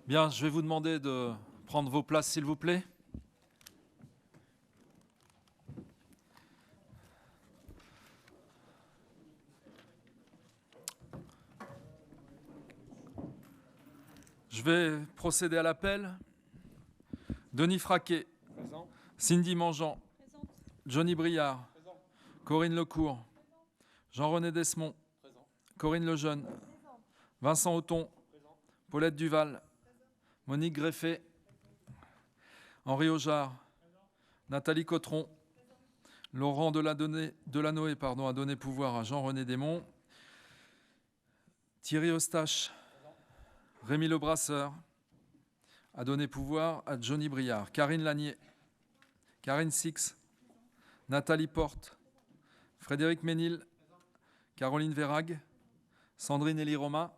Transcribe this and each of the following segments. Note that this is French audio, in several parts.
Bien, je vais vous demander de prendre vos places, s'il vous plaît. Je vais procéder à l'appel. Denis Fraquet. Présent. Cindy Mangeant. Présente. Johnny Briard. Présent. Corinne Lecourt. Jean-René Desmond. Présent. Corinne Lejeune. Vincent Auton. Présent. Paulette Duval. Monique Greffet. Henri Aujard. Nathalie Cotteron. Laurent Delanoë a donné pouvoir à Jean-René Desmond. Thierry Eustache. Rémi Lebrasseur a donné pouvoir à Johnny Briard. Karine Lanier. Karine Six. Nathalie Porte. Frédéric Ménil. Caroline Vérag. Sandrine Elie-Romain.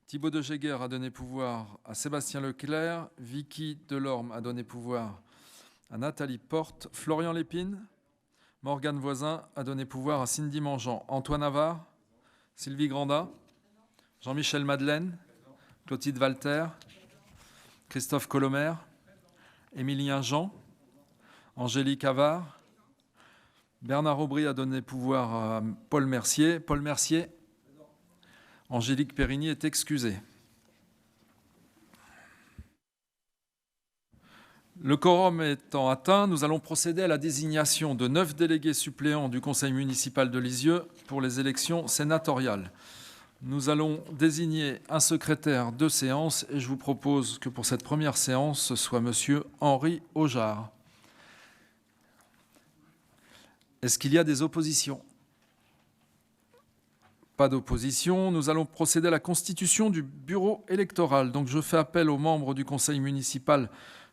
Thibaut de Jéguer a donné pouvoir à Sébastien Leclerc. Vicky Delorme a donné pouvoir à Nathalie Porte. Florian Lépine. Morgane Voisin a donné pouvoir à Cindy Mangeant. Antoine Havard. Sylvie Granda. Jean-Michel Madeleine. Clotilde Walter. Christophe Colomer. Émilien Jean. Angélique Havard. Bernard Aubry a donné pouvoir à Paul Mercier. Paul Mercier. Angélique Périgny est excusée. Le quorum étant atteint, nous allons procéder à la désignation de 9 délégués suppléants du conseil municipal de Lisieux pour les élections sénatoriales. Nous allons désigner un secrétaire de séance et je vous propose que pour cette première séance, ce soit M. Henri Aujard. Est-ce qu'il y a des oppositions ? Pas d'opposition. Nous allons procéder à la constitution du bureau électoral. Donc je fais appel aux membres du conseil municipal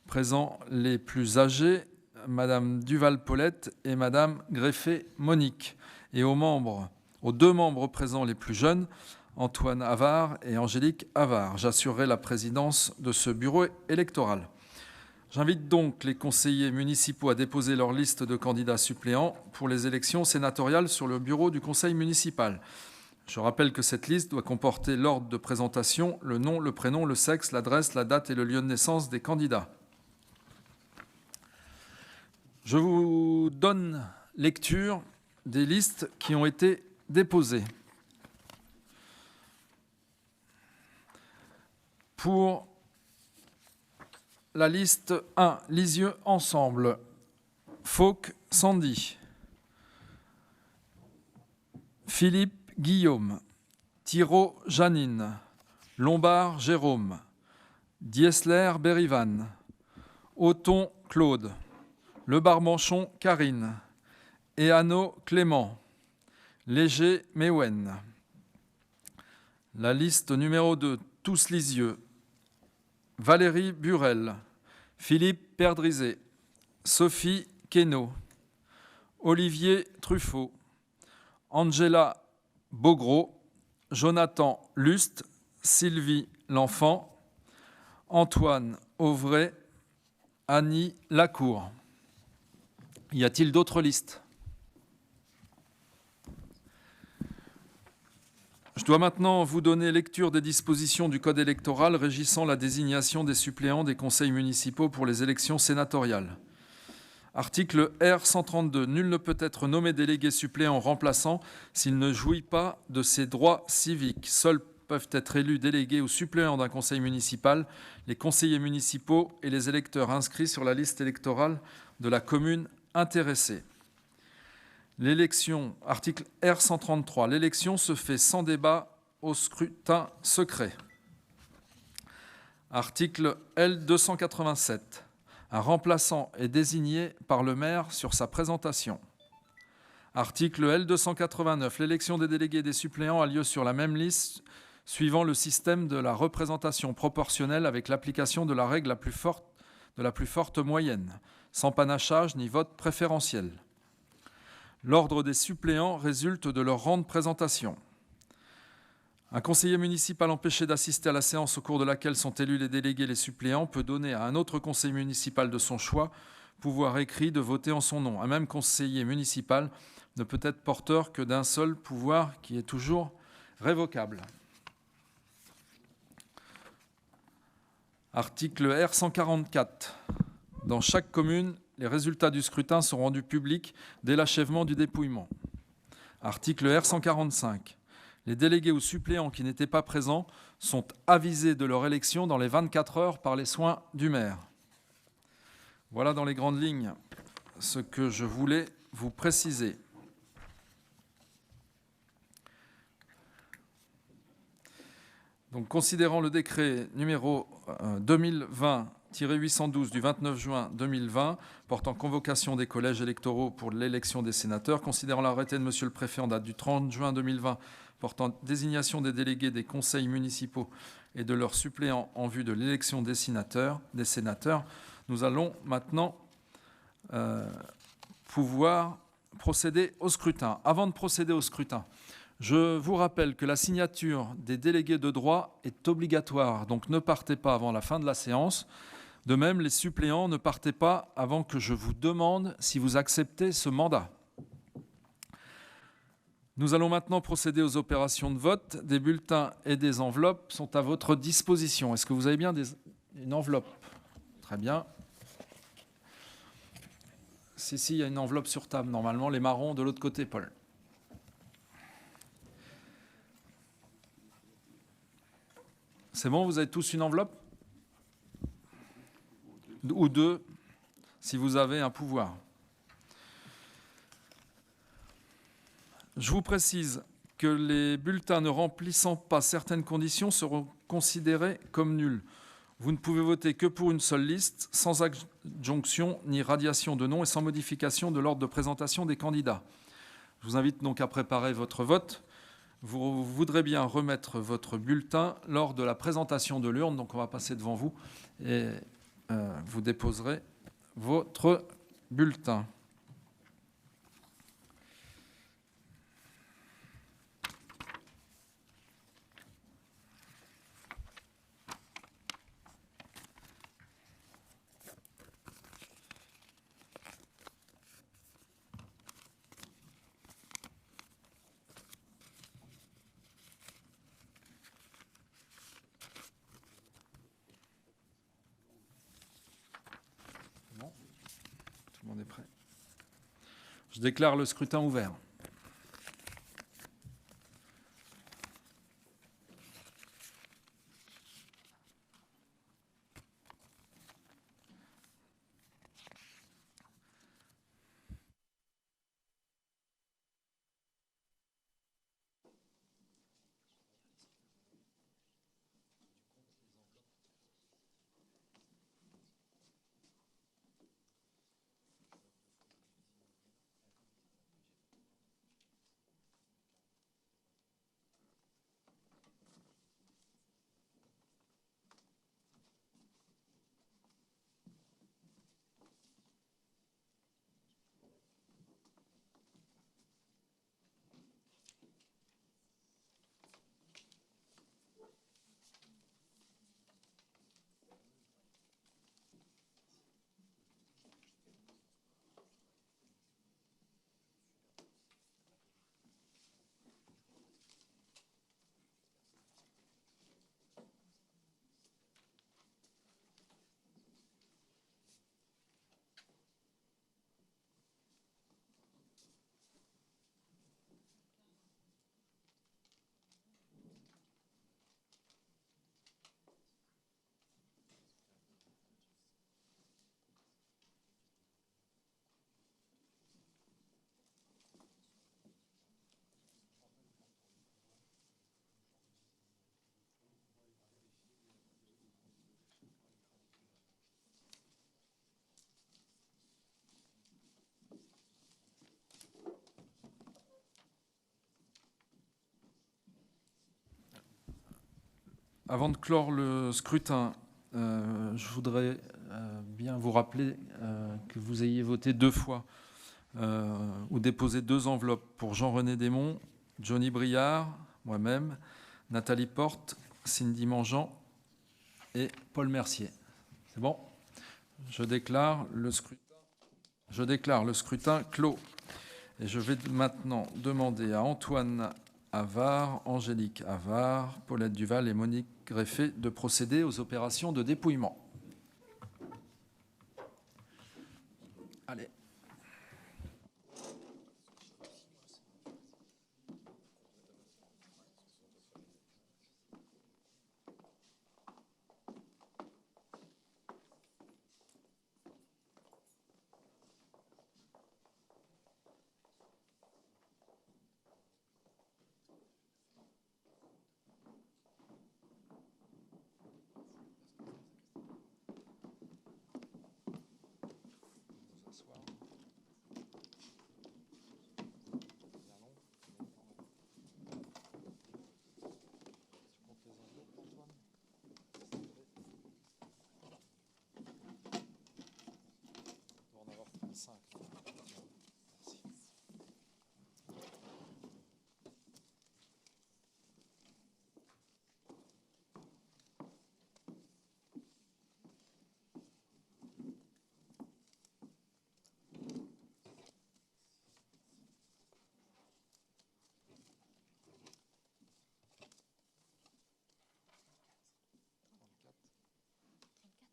présents les plus âgés, Madame Duval-Paulette et Madame Greffet-Monique, et aux deux membres présents les plus jeunes, Antoine Havard et Angélique Havard. J'assurerai la présidence de ce bureau électoral. J'invite donc les conseillers municipaux à déposer leur liste de candidats suppléants pour les élections sénatoriales sur le bureau du conseil municipal. Je rappelle que cette liste doit comporter l'ordre de présentation, le nom, le prénom, le sexe, l'adresse, la date et le lieu de naissance des candidats. Je vous donne lecture des listes qui ont été déposées. Pour la liste 1, Lisieux Ensemble, Fauque Sandy, Philippe Guillaume, Thiraud Janine, Lombard Jérôme, Diesler Bérivan, Auton Claude, Le Barmanchon Karine, Ehano Clément, Léger Méwen. La liste numéro 2, Tous Lisieux, Valérie Burel, Philippe Perdrizet, Sophie Queneau, Olivier Truffaut, Angela Bogro, Jonathan Lust, Sylvie L'Enfant, Antoine Auvray, Annie Lacour. Y a-t-il d'autres listes ? Je dois maintenant vous donner lecture des dispositions du Code électoral régissant la désignation des suppléants des conseils municipaux pour les élections sénatoriales. Article R. 132. Nul ne peut être nommé délégué suppléant remplaçant s'il ne jouit pas de ses droits civiques. Seuls peuvent être élus délégués ou suppléants d'un conseil municipal les conseillers municipaux et les électeurs inscrits sur la liste électorale de la commune intéressée. L'élection, article R. 133, l'élection se fait sans débat au scrutin secret. Article L. 287, un remplaçant est désigné par le maire sur sa présentation. Article L. 289, l'élection des délégués et des suppléants a lieu sur la même liste suivant le système de la représentation proportionnelle avec l'application de la règle de la plus forte moyenne, sans panachage ni vote préférentiel. L'ordre des suppléants résulte de leur rang de présentation. Un conseiller municipal empêché d'assister à la séance au cours de laquelle sont élus les délégués et les suppléants peut donner à un autre conseiller municipal de son choix pouvoir écrit de voter en son nom. Un même conseiller municipal ne peut être porteur que d'un seul pouvoir qui est toujours révocable. Article R 144. Dans chaque commune, les résultats du scrutin sont rendus publics dès l'achèvement du dépouillement. Article R 145. Les délégués ou suppléants qui n'étaient pas présents sont avisés de leur élection dans les 24 heures par les soins du maire. Voilà dans les grandes lignes ce que je voulais vous préciser. Donc, considérant le décret numéro 2020-812 du 29 juin 2020 portant convocation des collèges électoraux pour l'élection des sénateurs, considérant l'arrêté de Monsieur le Préfet en date du 30 juin 2020 portant désignation des délégués des conseils municipaux et de leurs suppléants en vue de l'élection des sénateurs, nous allons maintenant pouvoir procéder au scrutin. Avant de procéder au scrutin, je vous rappelle que la signature des délégués de droit est obligatoire, donc ne partez pas avant la fin de la séance. De même, les suppléants ne partez pas avant que je vous demande si vous acceptez ce mandat. Nous allons maintenant procéder aux opérations de vote. Des bulletins et des enveloppes sont à votre disposition. Est-ce que vous avez bien une enveloppe? Très bien. Si, il y a une enveloppe sur table, normalement, les marrons de l'autre côté, Paul. C'est bon, vous avez tous une enveloppe? Ou deux, si vous avez un pouvoir. Je vous précise que les bulletins ne remplissant pas certaines conditions seront considérés comme nuls. Vous ne pouvez voter que pour une seule liste, sans adjonction ni radiation de nom et sans modification de l'ordre de présentation des candidats. Je vous invite donc à préparer votre vote. Vous voudrez bien remettre votre bulletin lors de la présentation de l'urne, donc on va passer devant vous et vous déposerez votre bulletin. Tout le monde est prêt. Je déclare le scrutin ouvert. Avant de clore le scrutin, je voudrais bien vous rappeler que vous ayez voté 2 fois ou déposé 2 enveloppes pour Jean-René Desmonts, Johnny Briard, moi-même, Nathalie Porte, Cindy Mangeant et Paul Mercier. C'est bon? Je déclare le scrutin clos. Et je vais maintenant demander à Antoine Havard, Angélique Havard, Paulette Duval et Monique Greffet de procéder aux opérations de dépouillement. Allez.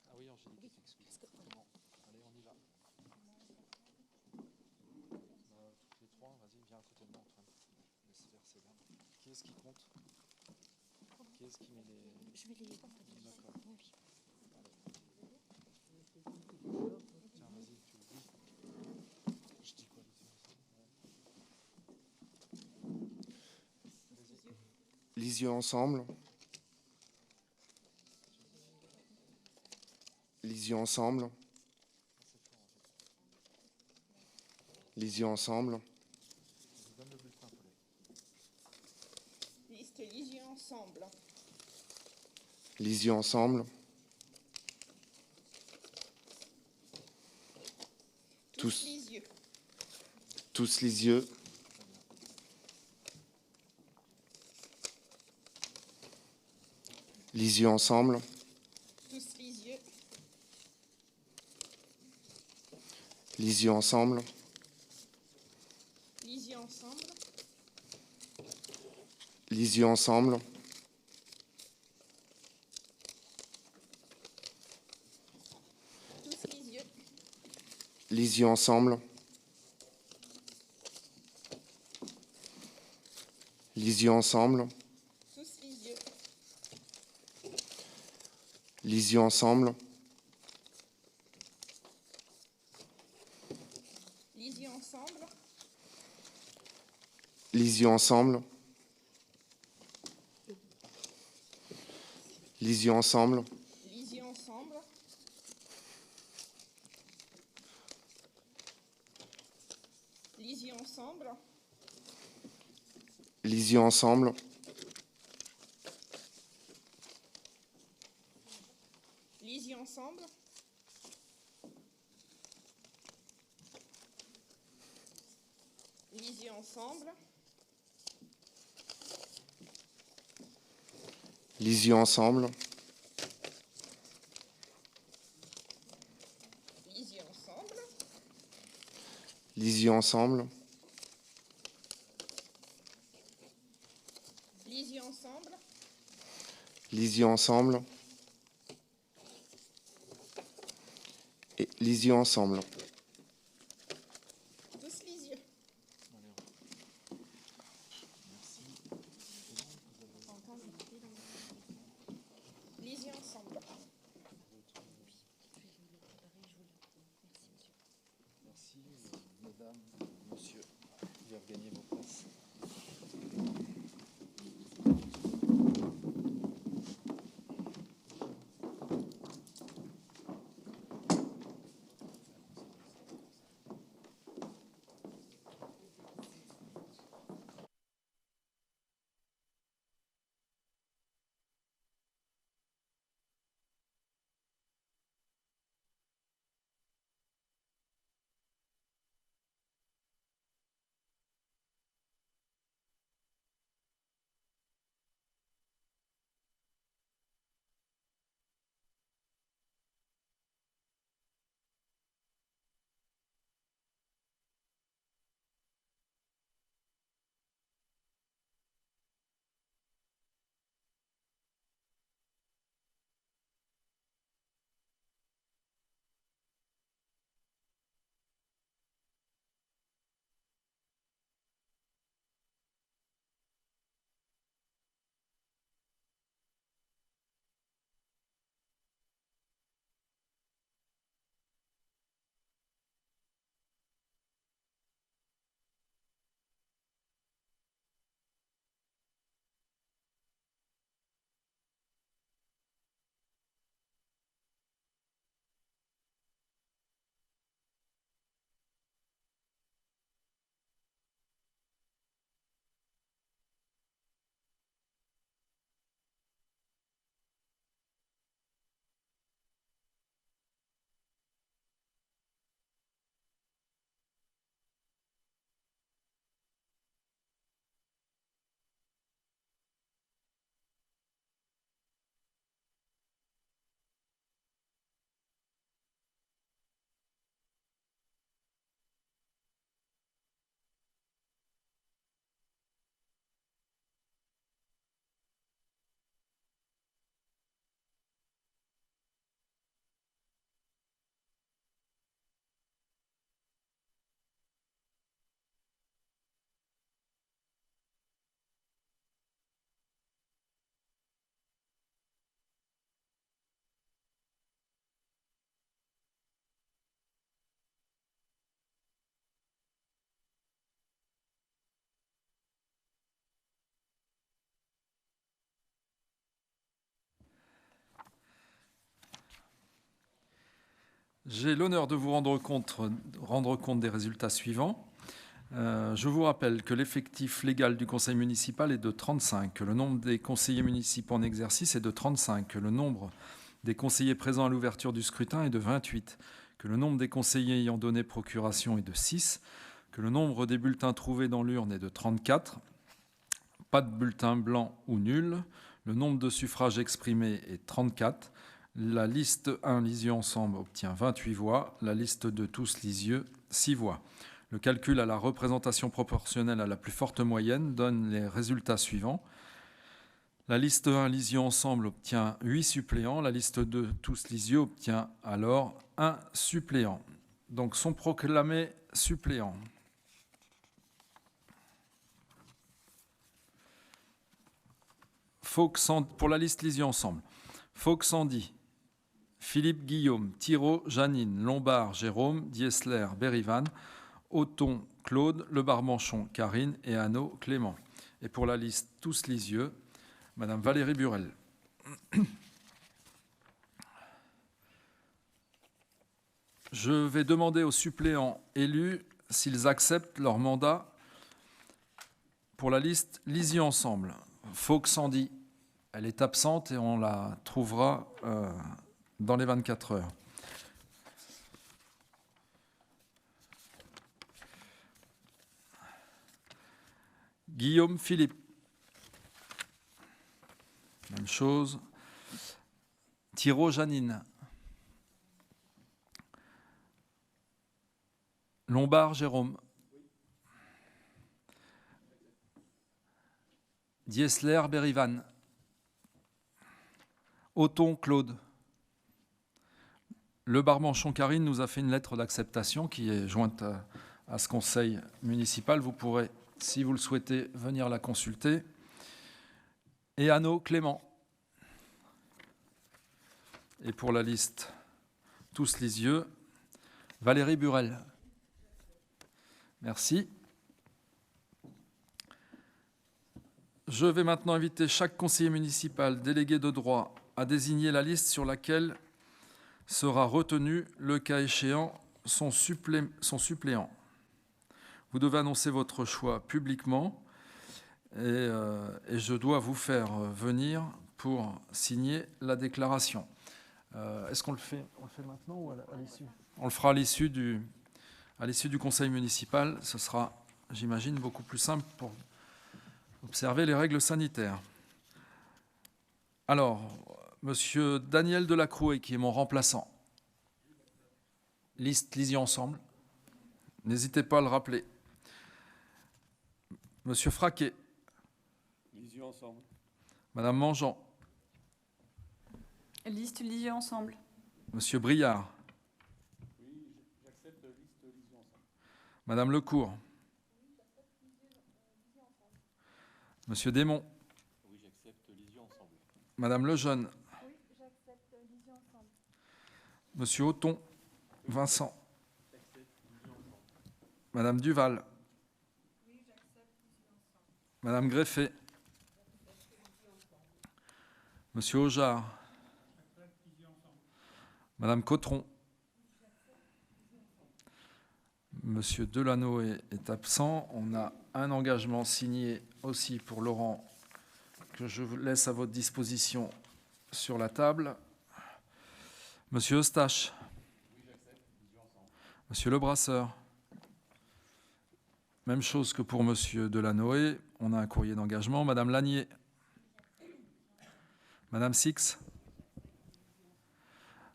Ah oui, Angélique, excuse. Bon, allez, on y va. Toutes les trois, vas-y, viens à côté de moi, Antoine. Laisse faire ces dames. Qui est-ce qui compte? Qui est-ce qui met les... Je vais les compter. D'accord. Oui. Tiens, vas-y, tu le dis. Je dis quoi, Les yeux ensemble. Les yeux ensemble. Les yeux ensemble. Donne le bulletin, Paulet. Liste les yeux ensemble. Les yeux ensemble. Tous les yeux. Tous les yeux. Les yeux ensemble. Tous les yeux. Les yeux ensemble. Les yeux ensemble. Les yeux ensemble. Tous les yeux. Les yeux ensemble. Les yeux ensemble. Tous les yeux. Les yeux ensemble. Les yeux ensemble. Les yeux ensemble. Les yeux ensemble. Les yeux ensemble. Les yeux ensemble. Les yeux ensemble. Les yeux ensemble. Les yeux ensemble. Les yeux ensemble. Les yeux ensemble. Les yeux ensemble. Les yeux ensemble. Les yeux ensemble. Et les yeux ensemble. Tous les yeux. Les yeux ensemble. Merci, mesdames, monsieur. Vous avez regagné vos places. J'ai l'honneur de vous rendre compte des résultats suivants. Je vous rappelle que l'effectif légal du conseil municipal est de 35, que le nombre des conseillers municipaux en exercice est de 35, que le nombre des conseillers présents à l'ouverture du scrutin est de 28, que le nombre des conseillers ayant donné procuration est de 6, que le nombre des bulletins trouvés dans l'urne est de 34, pas de bulletin blanc ou nul, le nombre de suffrages exprimés est 34, la liste 1 Lisieux Ensemble obtient 28 voix, la liste 2 Tous Lisieux 6 voix. Le calcul à la représentation proportionnelle à la plus forte moyenne donne les résultats suivants. La liste 1 Lisieux Ensemble obtient 8 suppléants, la liste 2 Tous Lisieux obtient alors 1 suppléant. Donc sont proclamés suppléants. Pour la liste Lisieux Ensemble, Fauque Sandy, Philippe Guillaume, Thiraud Janine, Lombard Jérôme, Diesler Bérivan, Othon Claude, Le Barmanchon Karine et Hannot Clément. Et pour la liste Tous Lisieux, Madame Valérie Burel. Je vais demander aux suppléants élus s'ils acceptent leur mandat pour la liste Lisieux Ensemble. Fauque Sandy, elle est absente et on la trouvera dans les 24 heures. Guillaume Philippe. Même chose. Thiraud Janine. Lombard Jérôme. Diesler Bérivan. Othon Claude. Le Barmanchon Karine nous a fait une lettre d'acceptation qui est jointe à ce conseil municipal. Vous pourrez, si vous le souhaitez, venir la consulter. Et Hannot Clément. Et pour la liste Tous Lisieux, Valérie Burel. Merci. Je vais maintenant inviter chaque conseiller municipal délégué de droit à désigner la liste sur laquelle sera retenu, le cas échéant, son suppléant. Vous devez annoncer votre choix publiquement et je dois vous faire venir pour signer la déclaration. Est-ce qu'on le fait maintenant ou à l'issue ? On le fera à l'issue du conseil municipal. Ce sera, j'imagine, beaucoup plus simple pour observer les règles sanitaires. Alors, Monsieur Daniel Delacroué, qui est mon remplaçant. Liste Lisieux Ensemble. N'hésitez pas à le rappeler. Monsieur Fraquet. Lisieux Ensemble. Madame Mangeant. Liste Lisieux Ensemble. Monsieur Briard. Oui, j'accepte liste Lisieux Ensemble. Madame Lecourt. Monsieur Desmond. Oui, j'accepte Lisieux Ensemble. Madame Lejeune. Oui, j'accepte Lisieux Ensemble. Monsieur Othon. Vincent. Madame Duval. Oui, j'accepte Lisieux Ensemble. Madame Greffet. Monsieur Aujar. Madame Cotron. Monsieur Delanoë est absent. On a un engagement signé aussi pour Laurent que je vous laisse à votre disposition sur la table. Monsieur Eustache. Monsieur Lebrasseur. Même chose que pour Monsieur Delanoë. On a un courrier d'engagement. Madame Lanier. Madame Six.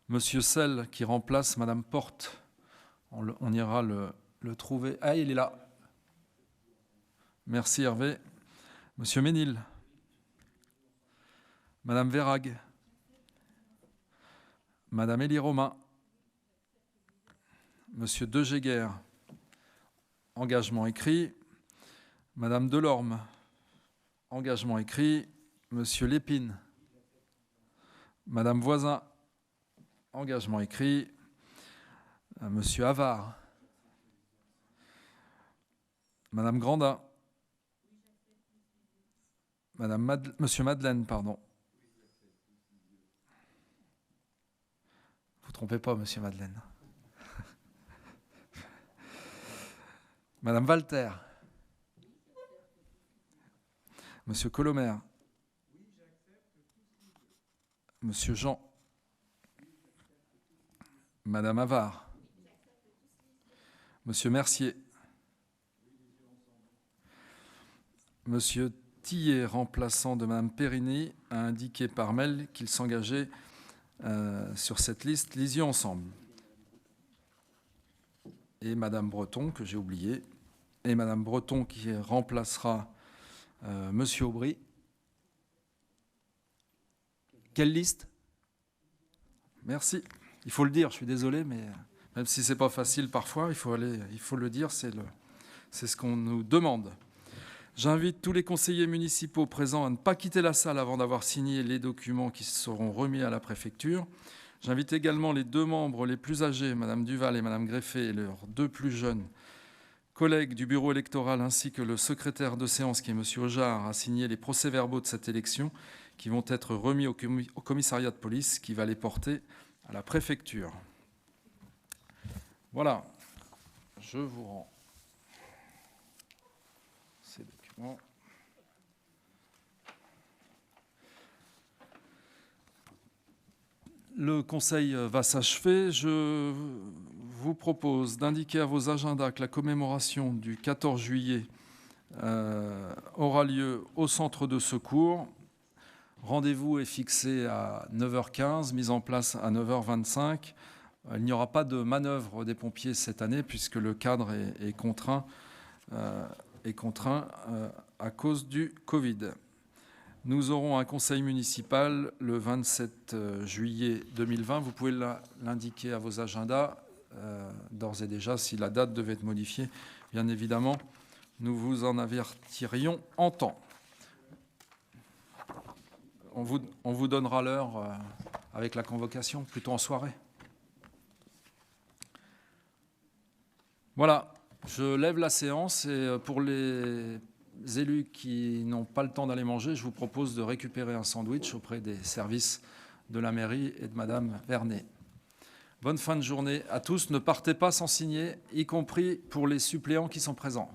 Monsieur Selle qui remplace Madame Porte. On ira le trouver. Ah, il est là. Merci Hervé. Monsieur Ménil. Madame Vérag. Madame Élie Romain. Monsieur Degéguer. Engagement écrit. Madame Delorme. Engagement écrit. Monsieur Lépine. Madame Voisin. Engagement écrit. Monsieur Havard. Madame Grandin. Monsieur Madeleine, pardon. Vous ne trompez pas, Monsieur Madeleine. Madame Walter. Monsieur Colomer. Monsieur Jean. Madame Avard. Monsieur Mercier. Monsieur Tillet, remplaçant de Madame Périni, a indiqué par mail qu'il s'engageait sur cette liste. Lisions ensemble. Et Madame Breton, que j'ai oublié. Et Madame Breton qui remplacera Monsieur Aubry. Quelle liste? Merci. Il faut le dire, je suis désolé, mais même si ce n'est pas facile parfois, il faut le dire, c'est ce qu'on nous demande. J'invite tous les conseillers municipaux présents à ne pas quitter la salle avant d'avoir signé les documents qui seront remis à la préfecture. J'invite également les 2 membres les plus âgés, Madame Duval et Madame Greffet, et leurs 2 plus jeunes collègues du bureau électoral, ainsi que le secrétaire de séance, qui est Monsieur Ojard, à signer les procès-verbaux de cette élection, qui vont être remis au commissariat de police, qui va les porter à la préfecture. Voilà, je vous rends ces documents. Le conseil va s'achever. Je vous propose d'indiquer à vos agendas que la commémoration du 14 juillet aura lieu au centre de secours. Rendez-vous est fixé à 9h15, mise en place à 9h25. Il n'y aura pas de manœuvre des pompiers cette année puisque le cadre est contraint à cause du Covid. Nous aurons un conseil municipal le 27 juillet 2020. Vous pouvez l'indiquer à vos agendas d'ores et déjà. Si la date devait être modifiée, bien évidemment, nous vous en avertirions en temps. On vous donnera l'heure avec la convocation, plutôt en soirée. Voilà, je lève la séance et pour les élus qui n'ont pas le temps d'aller manger, je vous propose de récupérer un sandwich auprès des services de la mairie et de Madame Vernet. Bonne fin de journée à tous. Ne partez pas sans signer, y compris pour les suppléants qui sont présents.